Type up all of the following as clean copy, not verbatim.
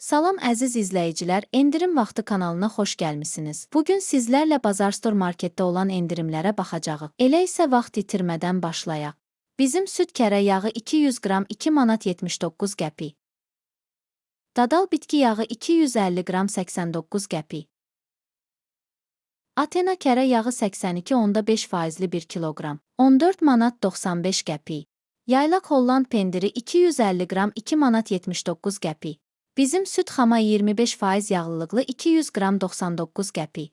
Salam əziz izləyicilər, endirim vaxtı kanalına xoş gəlmisiniz. Bugün sizlərlə Bazar Store marketdə olan endirimlərə baxacağıq. Elə isə vaxt itirmədən başlayaq. Bizim süd kərə yağı 200 qram 2 manat 79 qəpik. Dadal bitki yağı 250 qram 89 qəpik. Atena kərə yağı 82,5% 1 kiloqram 14 manat 95 qəpik. Yaylaq Holland pendiri 250 qram 2 manat 79 qəpik. Bizim süd xama 25% yağlılıqlı 200 qram 99 qəpik.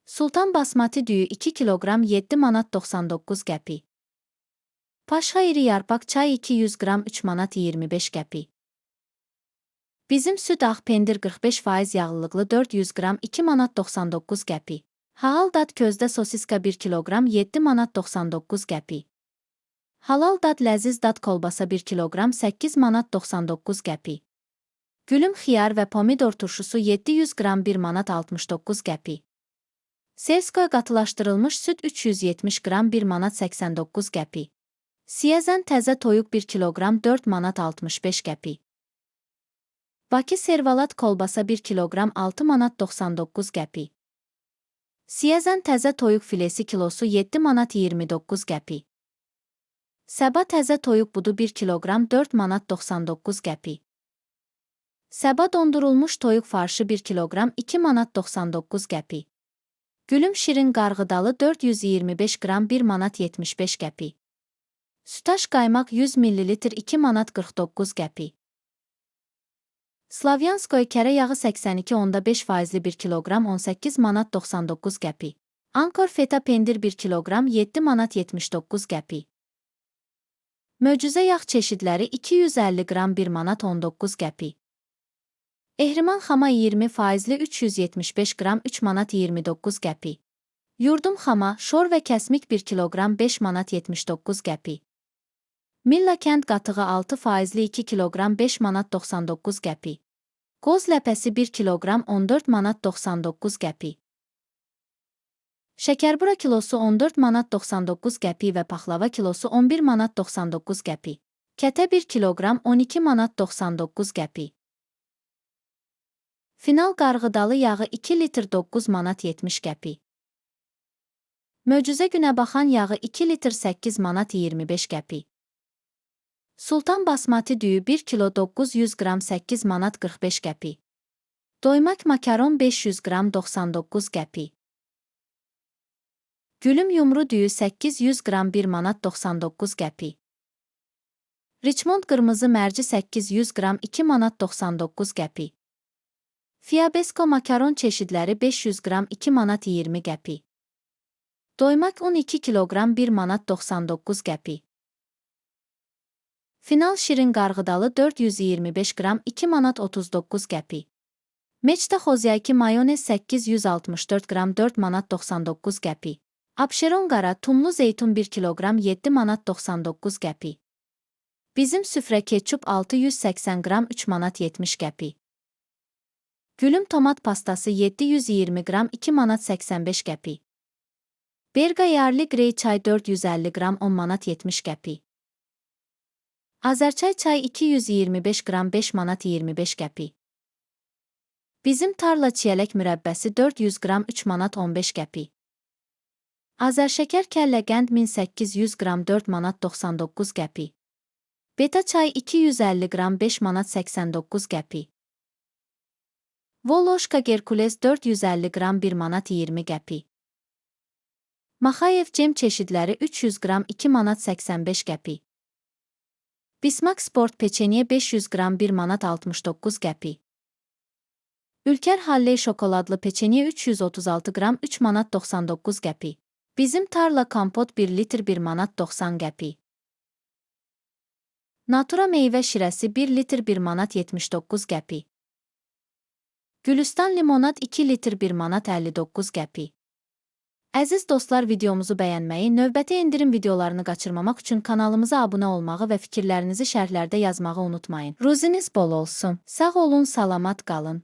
Sultan basmati düyü 2 kiloqram 7 manat 99 qəpik. Paşa iri yarpaq çay 200 qram 3 manat 25 qəpik. Bizim süd ağ pendir 45% yağlılıqlı 400 qram 2 manat 99 qəpik. Halal dad közdə sosiska 1 kiloqram 7 manat 99 qəpik. Halal dad ləziz dad kolbasa 1 kiloqram 8 manat 99 qəpik. Gülüm xiyar və pomidor turşusu 700 qram 1 manat 69 qəpik. Selskoy qatılaşdırılmış süd 370 qram 1 manat 89 qəpik. Siyəzən təzə toyuq 1 kiloqram 4 manat 65 qəpik. Bakı servalat kolbasa 1 kiloqram 6 manat 99 qəpik. Siyəzən təzə toyuq filesi kilosu 7 manat 29 qəpik. Səba təzə toyuq budu 1 kiloqram 4 manat 99 qəpik. Səba dondurulmuş toyuq farşı 1 kiloqram 2 manat 99 qəpik. Gülüm şirin qarğıdalı 425 qram 1 manat 75 qəpik. Sütaş qaymaq 100 ml 2 manat 49 qəpik. Slavyanskoy kərə yağı 82,5% 1 kiloqram 18 manat 99 qəpik. Ankor feta pendir 1 kiloqram 7 manat 79 qəpik. Möcüzə yağ çeşidləri 250 qram 1 manat 19 qəpik. Ehriman xama 20% 375 qram 3 manat 29 qəpik. Yurdum xama, şor və kəsmik 1 kiloqram 5 manat 79 qəpik. Milla kənd qatığı 6% 2 kiloqram 5 manat 99 qəpik. Qoz ləpəsi 1 kiloqram 14 manat 99 qəpik. Şəkərbura kilosu 14 manat 99 qəpik və paxlava kilosu 11 manat 99 qəpik. Kətə 1 kiloqram 12 manat 99 qəpik. Final qarğıdalı yağı 2 litr 9 manat 70 qəpik. Möcüzə günə baxan yağı 2 litr 8 manat 25 qəpik. Sultan basmati düyü 1 kilo 900 qram 8 manat 45 qəpik. Doymak makaron 500 qram 99 qəpik. Gülüm yumru düyü 800 qram 1 manat 99 qəpik. Richmond qırmızı mərci 800 qram 2 manat 99 qəpik. Fiabesko makaron çeşidləri 500 qram 2 manat 20 qəpik. Doymak 12 kiloqram 1 manat 99 qəpik. Final şirin qarğıdalı 425 qram 2 manat 39 qəpik. Meçdə xozyayki mayonez 864 qram 4 manat 99 qəpik. Abşeron qara tumlu zeytun 1 kiloqram 7 manat 99 qəpik. Bizim süfrə ketçup 680 qram 3 manat 70 qəpik. Gülüm tomat pastası 720 qram 2 manat 85 qəpik. Berqa yarlı qrey çay 450 qram 10 manat 70 qəpik. Azərçay çay 225 qram 5 manat 25 qəpik. Bizim tarla çiyələk mürəbbəsi 400 qram 3 manat 15 qəpik. Azərşəkər kəllə qənd 1800 qram 4 manat 99 qəpik. Beta çay 250 qram 5 manat 89 qəpik. Voloşka Gerkules 450 qram 1 manat 20 qəpik. Maxayev cem çeşidləri 300 qram 2 manat 85 qəpik. Bismak Sport peçeniye 500 qram 1 manat 69 qəpik. Ülker Halley şokoladlı peçeniye 336 qram 3 manat 99 qəpik. Bizim tarla kompot 1 litr 1 manat 90 qəpik. Natura meyvə şirəsi 1 litr 1 manat 79 qəpik. Gülüstan limonad 2 litr 1 manat 59 qəpik. Əziz dostlar, videomuzu bəyənməyi, növbəti endirim videolarını qaçırmamaq üçün kanalımıza abunə olmağı və fikirlərinizi şərhlərdə yazmağı unutmayın. Ruziniz bol olsun. Sağ olun, salamat qalın.